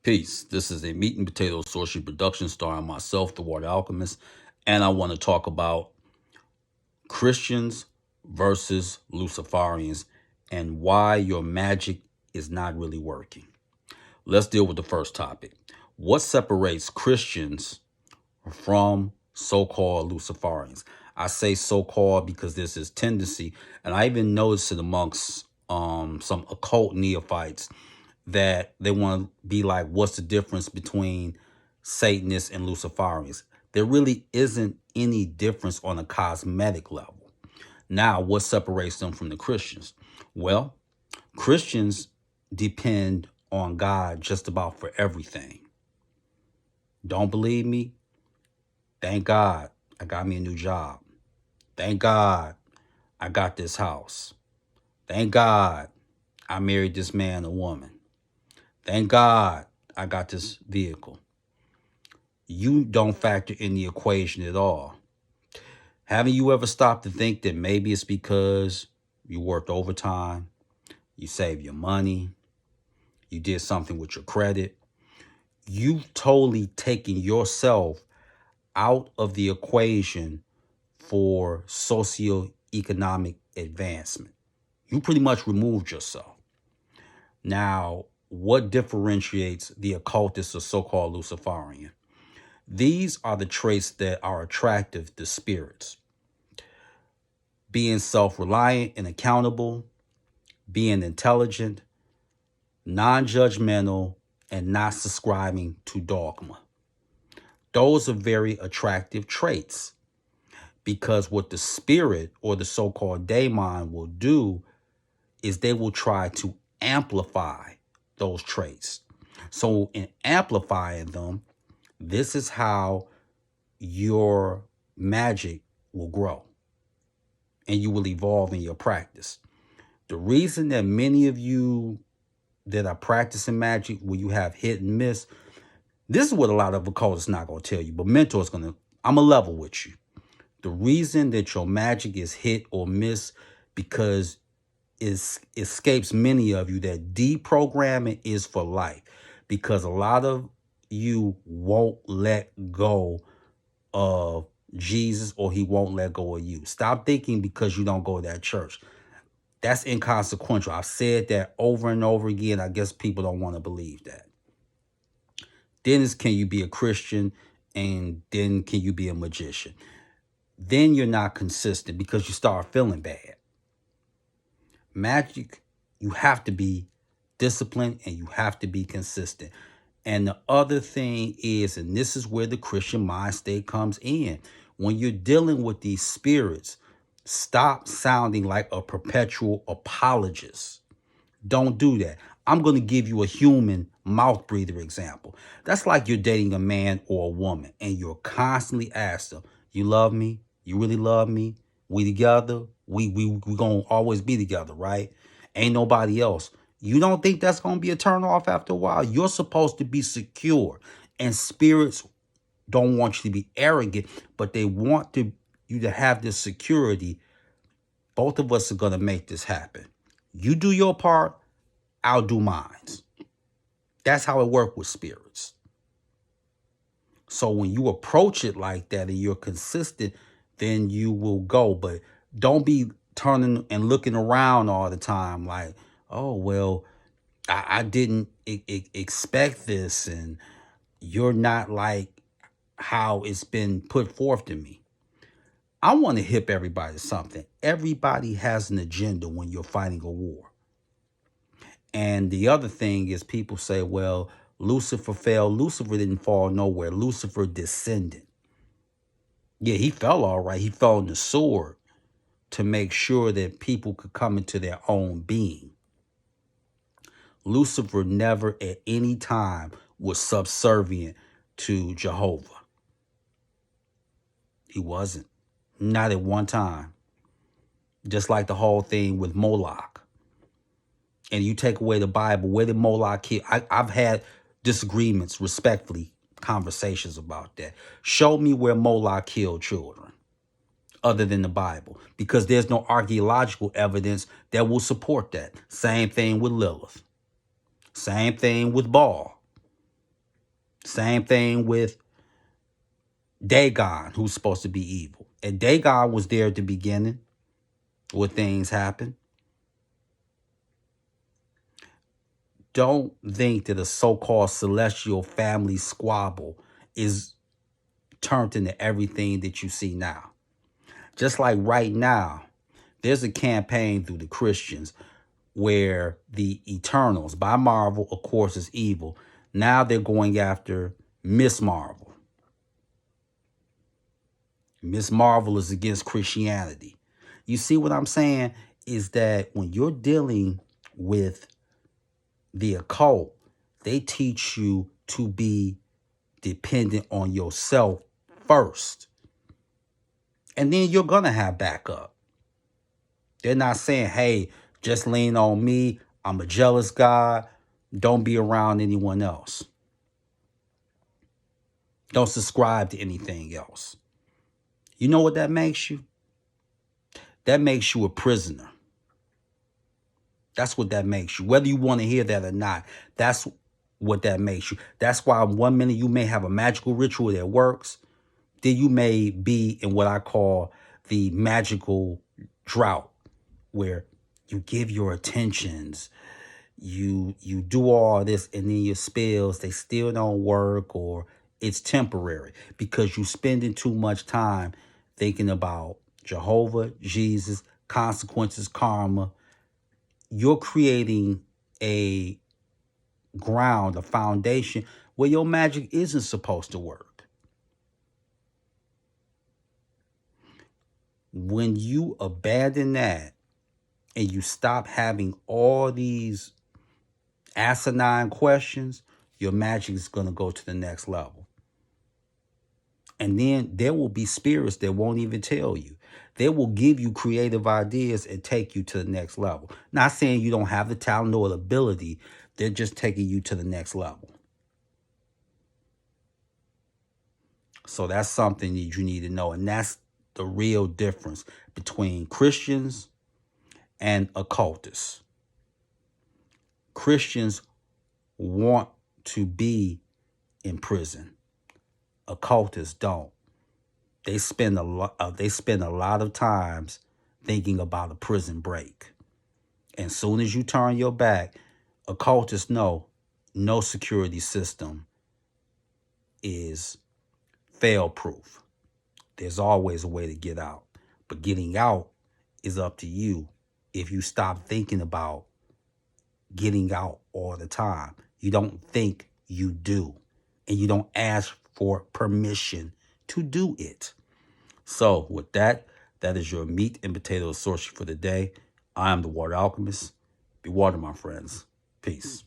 Peace. This is a meat and potato sorcery production starring myself, the Water Alchemist, and I want to talk about Christians versus Luciferians and why your magic is not really working. Let's deal with the first topic. What separates Christians from so-called Luciferians? I say so-called because there's this tendency, and I even noticed it amongst some occult neophytes, that they want to be like, what's the difference between Satanists and Luciferians? There really isn't any difference on a cosmetic level. Now, what separates them from the Christians? Well, Christians depend on God just about for everything. Don't believe me? Thank God I got me a new job. Thank God I got this house. Thank God I married this man or woman. Thank God I got this vehicle. You don't factor in the equation at all. Haven't you ever stopped to think that maybe it's because you worked overtime, you saved your money, you did something with your credit? You've totally taken yourself out of the equation for socioeconomic advancement. You pretty much removed yourself. Now, what differentiates the occultist or so-called Luciferian? These are the traits that are attractive to spirits. Being self-reliant and accountable, being intelligent, non-judgmental, and not subscribing to dogma. Those are very attractive traits, because what the spirit or the so-called daemon will do is they will try to amplify those traits. So in amplifying them, this is how your magic will grow and you will evolve in your practice. The reason that many of you that are practicing magic, where you have hit and miss, this is what a lot of occultists not going to tell you, but mentor's I'm going to level with you. The reason that your magic is hit or miss, because it escapes many of you that deprogramming is for life, because a lot of you won't let go of Jesus, or he won't let go of you. Stop thinking because you don't go to that church. That's inconsequential. I've said that over and over again. I guess people don't want to believe that. Then can you be a Christian, and then can you be a magician? Then you're not consistent because you start feeling bad. Magic, you have to be disciplined and you have to be consistent. And the other thing is, and this is where the Christian mind state comes in, when you're dealing with these spirits, stop sounding like a perpetual apologist. Don't do that. I'm going to give you a human mouth breather example. That's like you're dating a man or a woman and you're constantly asking them, you love me? You really love me? We together? We going to always be together, right? Ain't nobody else. You don't think that's going to be a turn off after a while? You're supposed to be secure, and spirits don't want you to be arrogant, but they want you to have this security. Both of us are going to make this happen. You do your part, I'll do mine. That's how it works with spirits. So when you approach it like that and you're consistent, then you will go. But don't be turning and looking around all the time like, oh, well, I didn't expect this, and you're not like how it's been put forth to me. I want to hip everybody to something. Everybody has an agenda when you're fighting a war. And the other thing is, people say, well, Lucifer fell. Lucifer didn't fall nowhere. Lucifer descended. Yeah, he fell all right. He fell on the sword to make sure that people could come into their own being. Lucifer never at any time was subservient to Jehovah. He wasn't. Not at one time. Just like the whole thing with Moloch. And you take away the Bible, where did Moloch kill? I've had disagreements, respectfully, conversations about that. Show me where Moloch killed children other than the Bible, because there's no archaeological evidence that will support that. Same thing with Lilith. Same thing with Baal. Same thing with Dagon, who's supposed to be evil. And Dagon was there at the beginning when things happen. Don't think that a so-called celestial family squabble is turned into everything that you see now. Just like right now, there's a campaign through the Christians where the Eternals, by Marvel, of course, is evil. Now they're going after Miss Marvel. Miss Marvel is against Christianity. You see what I'm saying? Is that when you're dealing with the occult, they teach you to be dependent on yourself first. And then you're going to have backup. They're not saying, hey, just lean on me. I'm a jealous God. Don't be around anyone else. Don't subscribe to anything else. You know what that makes you? That makes you a prisoner. That's what that makes you. Whether you want to hear that or not, that's what that makes you. That's why 1 minute you may have a magical ritual that works. Then you may be in what I call the magical drought, where you give your attentions, you do all this, and then your spells, they still don't work, or it's temporary because you spending too much time thinking about Jehovah, Jesus, consequences, karma. You're creating a ground, a foundation where your magic isn't supposed to work. When you abandon that and you stop having all these asinine questions, your magic is going to go to the next level. And then there will be spirits that won't even tell you. They will give you creative ideas and take you to the next level. Not saying you don't have the talent or the ability. They're just taking you to the next level. So that's something that you need to know. And that's the real difference between Christians and occultists. Christians want to be in prison. Occultists don't. They spend a lot of times thinking about a prison break. And soon as you turn your back, occultists know no security system is fail-proof. There's always a way to get out. But getting out is up to you if you stop thinking about getting out all the time. You don't think, you do. And you don't ask for permission to do it. So with that, that is your meat and potatoes sorcery for the day. I am the Water Alchemist. Be water, my friends. Peace.